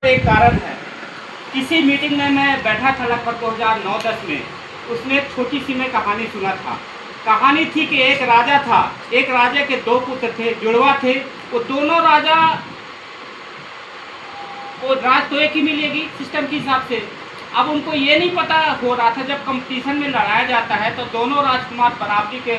एक कारण है। किसी मीटिंग में मैं बैठा था लगभग 2009-10 में। उसमें एक छोटी सी मैं कहानी सुना था। कहानी थी कि एक राजा था। एक राजा के दो पुत्र थे, जुड़वा थे। वो दोनों राजा को राज तो एक ही मिलेगी सिस्टम के हिसाब से। अब उनको ये नहीं पता हो रहा था, जब कंपटीशन में लड़ाया जाता है तो दोनों राजकुमार बराबरी के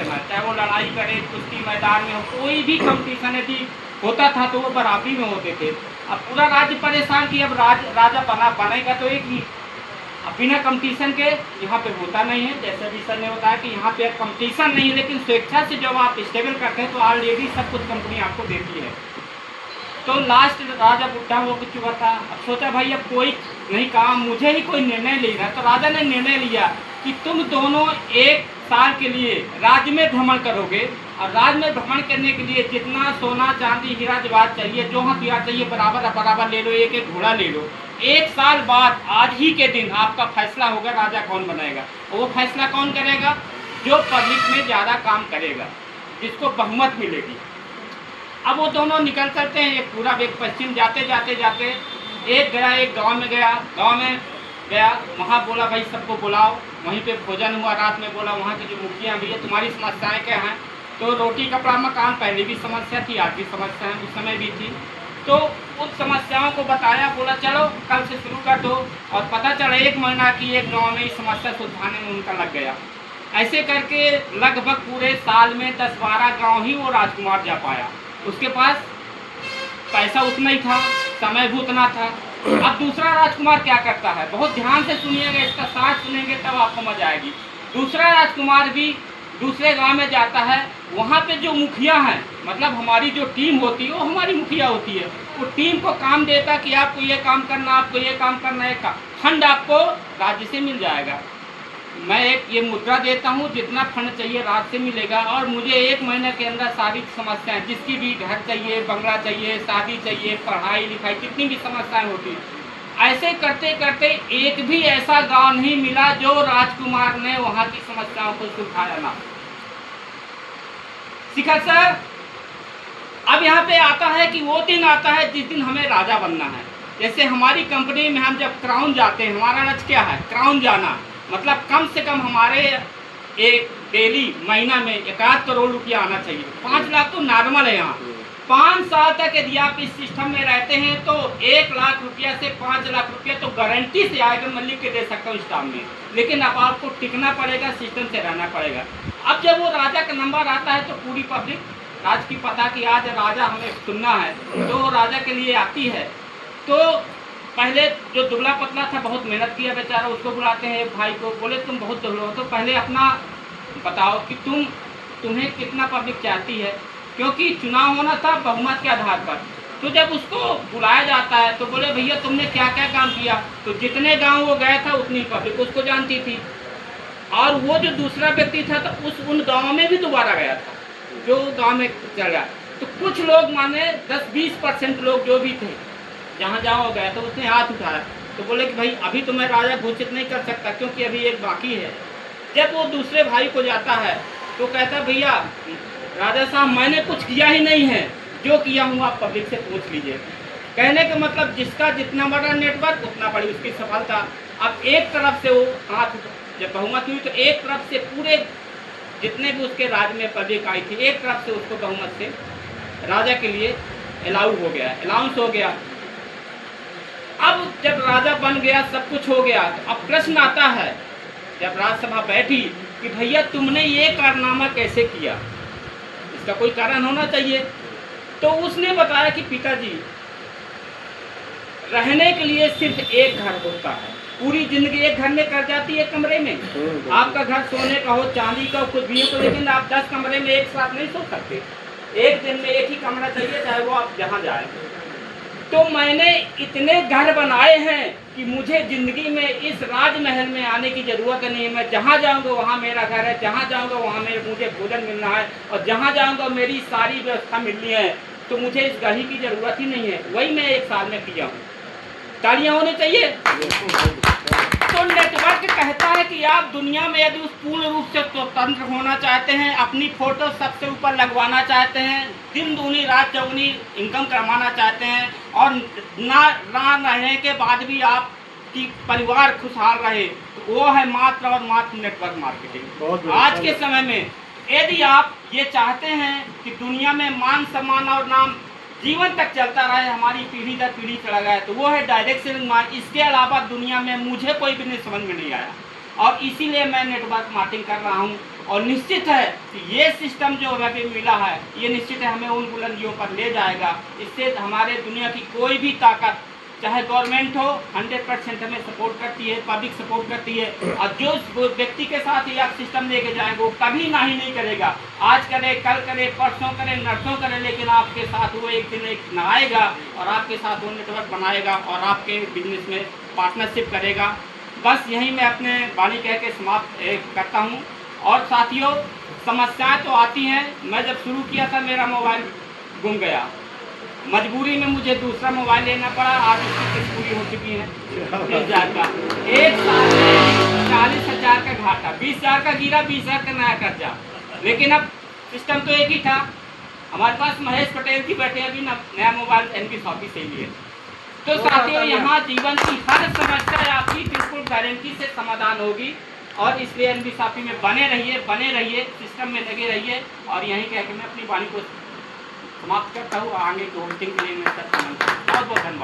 चाहे वो लड़ाई करे, कुश्ती मैदान में हो, कोई भी कंपटीशन यदि होता था तो वो बराबरी में होते थे। अब पूरा राज्य परेशान कि अब राजा बनेगा तो एक ही। अब बिना कंपटीशन के यहाँ पे होता नहीं है। जैसे अभी सर ने बताया कि यहाँ पे कंपटीशन नहीं है, लेकिन स्वेच्छा से जब आप स्टेबल करते हैं तो ऑलरेडी सब कुछ कंपनी आपको देती है। तो लास्ट राजा बुढ़ा हो चुका था। अब सोचा भाई अब कोई नहीं काम, मुझे ही कोई निर्णय लेना। तो राजा ने निर्णय लिया कि तुम दोनों 1 साल के लिए राज्य में भ्रमण करोगे, और राज्य में भ्रमण करने के लिए जितना सोना चांदी हीरा जवाहर चाहिए, जो हथियार चाहिए बराबर ले लो, एक एक घोड़ा ले लो। 1 साल बाद आज ही के दिन आपका फैसला होगा राजा कौन बनेगा। और वो फैसला कौन करेगा? जो पब्लिक में ज़्यादा काम करेगा, जिसको बहुमत मिलेगी। अब वो दोनों निकल चलते हैं। एक पूरा वेग पश्चिम जाते जाते एक गया, एक गांव में गया। वहाँ बोला भाई सबको बुलाओ। वहीं पे भोजन हुआ। रात में बोला वहाँ की जो मुखिया भैया तुम्हारी समस्याएं क्या हैं। तो रोटी कपड़ा मकान पहले भी समस्या थी, आज भी समस्याएं उस समय भी थी। तो उस समस्याओं को बताया, बोला चलो कल से शुरू कर दो। और पता चला 1 महीना की एक गाँव में समस्या सुलझाने में उनका लग गया। ऐसे करके लगभग पूरे साल में 10-12 गाँव ही वो राजकुमार जा पाया। उसके पास पैसा उतना ही था, समय भी उतना था। अब दूसरा राजकुमार क्या करता है, बहुत ध्यान से सुनिएगा, इसका साथ सुनेंगे तब आपको मजा आएगी। दूसरा राजकुमार भी दूसरे गांव में जाता है। वहाँ पे जो मुखिया हैं, मतलब हमारी जो टीम होती है वो हमारी मुखिया होती है। वो टीम को काम देता कि आपको ये काम करना, आपको ये काम करना, एक फंड आपको राज्य से मिल जाएगा। मैं एक ये मुद्रा देता हूँ, जितना फंड चाहिए राज्य से मिलेगा। और मुझे 1 महीने के अंदर सारी समस्याएं, जिसकी भी घर चाहिए, बंगला चाहिए, शादी चाहिए, पढ़ाई लिखाई, जितनी भी समस्याएं होती, ऐसे करते करते एक भी ऐसा गांव नहीं मिला जो राजकुमार ने वहां की समस्याओं को सुलझाया ना। शिखर सर, अब यहाँ पे आता है कि वो दिन आता है जिस दिन हमें राजा बनना है। जैसे हमारी कंपनी में हम जब क्राउन जाते हैं, हमारा लक्ष्य क्या है? क्राउन जाना। मतलब कम से कम हमारे एक डेली महीना में 1 करोड़ रुपया आना चाहिए। 5 लाख तो नॉर्मल है यहाँ। 5 साल तक यदि आप इस सिस्टम में रहते हैं तो 1 लाख रुपया से 5 लाख रुपया तो गारंटी से आएगा। मैं लिख के दे सकता हूँ स्टाफ में। लेकिन अब आपको टिकना पड़ेगा, सिस्टम से रहना पड़ेगा। अब जब वो राजा का नंबर आता है तो पूरी पब्लिक राज की पता कि आज राजा हमें सुनना है, तो राजा के लिए आती है। तो पहले जो दुबला पतला था, बहुत मेहनत किया बेचारा, उसको बुलाते हैं एक भाई को। बोले तुम बहुत दुबला हो, तो पहले अपना बताओ कि तुम्हें कितना पब्लिक चाहती है, क्योंकि चुनाव होना था बहुमत के आधार पर। तो जब उसको बुलाया जाता है तो बोले भैया तुमने क्या क्या काम किया। तो जितने गांव वो गया था उतनी पब्लिक उसको जानती थी। और वो जो दूसरा व्यक्ति था तो उन गाँव में भी दोबारा गया था, जो गाँव में चला। तो कुछ लोग माने 10-20% लोग जो भी थे, जहाँ जहाँ गया तो उसने हाथ उठाया। तो बोले कि भाई अभी तो मैं राजा घोषित नहीं कर सकता, क्योंकि अभी एक बाकी है। जब वो दूसरे भाई को जाता है तो कहता भैया राजा साहब मैंने कुछ किया ही नहीं है, जो किया हूँ आप पब्लिक से पूछ लीजिए। कहने का मतलब जिसका जितना बड़ा नेटवर्क उतना बड़ी उसकी सफलता। अब एक तरफ से वो हाथ, जब बहुमत हुई तो एक तरफ से पूरे जितने भी उसके राज्य में पब्लिक आई थी, एक तरफ से उसको बहुमत से राजा के लिए अलाउंस हो गया। अब जब राजा बन गया, सब कुछ हो गया, तो अब प्रश्न आता है जब राज्यसभा बैठी कि भैया तुमने ये कारनामा कैसे किया, इसका कोई कारण होना चाहिए। तो उसने बताया कि पिताजी, रहने के लिए सिर्फ एक घर होता है, पूरी जिंदगी एक घर में कर जाती है, कमरे में। आपका घर सोने का हो, चांदी का हो, कुछ भी हो, लेकिन आप 10 कमरे में एक साथ नहीं सो सकते। एक दिन में एक ही कमरा चाहिए, चाहे वो आप जहाँ जाए। तो मैंने इतने घर बनाए हैं कि मुझे जिंदगी में इस राजमहल में आने की जरूरत नहीं है। मैं जहाँ जाऊँगा वहाँ मेरा घर है, जहाँ जाऊँगा वहाँ मुझे भोजन मिलना है, और जहाँ जाऊँगा मेरी सारी व्यवस्था मिलनी है। तो मुझे इस गाड़ी की जरूरत ही नहीं है। वही मैं 1 साल में किया हूँ। तालियां होनी चाहिए। तो नेटवर्क कहता है कि आप दुनिया में यदि उस पूर्ण रूप से स्वतंत्र होना चाहते हैं, अपनी फोटो सबसे ऊपर लगवाना चाहते हैं, दिन दूनी रात चौगुनी इनकम कमाना चाहते हैं, और ना रहने के बाद भी आपकी परिवार खुशहाल रहे, तो वो है मात्र और मात्र नेटवर्क मार्केटिंग। आज के समय में यदि आप ये चाहते हैं कि दुनिया में मान सम्मान और नाम जीवन तक चलता रहे, हमारी पीढ़ी दर पीढ़ी चला गया, तो वो है डायरेक्ट सेलिंग मार्केटिंग। इसके अलावा दुनिया में मुझे कोई बिजनेस समझ में नहीं आया, और इसीलिए मैं नेटवर्क मार्केटिंग कर रहा हूँ। और निश्चित है कि ये सिस्टम जो हमें मिला है, ये निश्चित है हमें उन बुलंदियों पर ले जाएगा। इससे हमारे दुनिया की कोई भी ताकत, चाहे गवर्नमेंट हो, 100% हमें सपोर्ट करती है, पब्लिक सपोर्ट करती है। और जो व्यक्ति के साथ ये आप सिस्टम लेके जाएंगे वो कभी नहीं करेगा। आज करे, कल करे, परसों करे, नरसों करे, लेकिन आपके साथ वो एक दिन एक न आएगा और आपके साथ वो नेटवर्क बनाएगा और आपके बिजनेस में पार्टनरशिप करेगा। बस यही मैं अपने वाणी कह के समाप्त करता हूँ। और साथियों, समस्याएं तो आती हैं। मैं जब शुरू किया था मेरा मोबाइल गुम गया, मजबूरी में मुझे दूसरा मोबाइल लेना पड़ा। आज उसकी किस्त पूरी हो चुकी है 20,000 का। एक साल में 40,000 का घाटा, 20,000 का गिरा, 20,000 का नया कर्जा। लेकिन अब सिस्टम तो एक ही था। हमारे पास महेश पटेल की बैठे अभी नया मोबाइल NB शॉपी से लिए। तो साथियों, यहाँ जीवन की हर समस्या आपकी बिल्कुल गारंटी से समाधान होगी। और इसलिए NB शॉपी में बने रहिए, सिस्टम में लगे रहिए। और यहीं कह के मैं अपनी वाणी को समाप्त करता हूँ। आगे की होस्टिंग के लिए मैं बहुत बहुत धन्यवाद।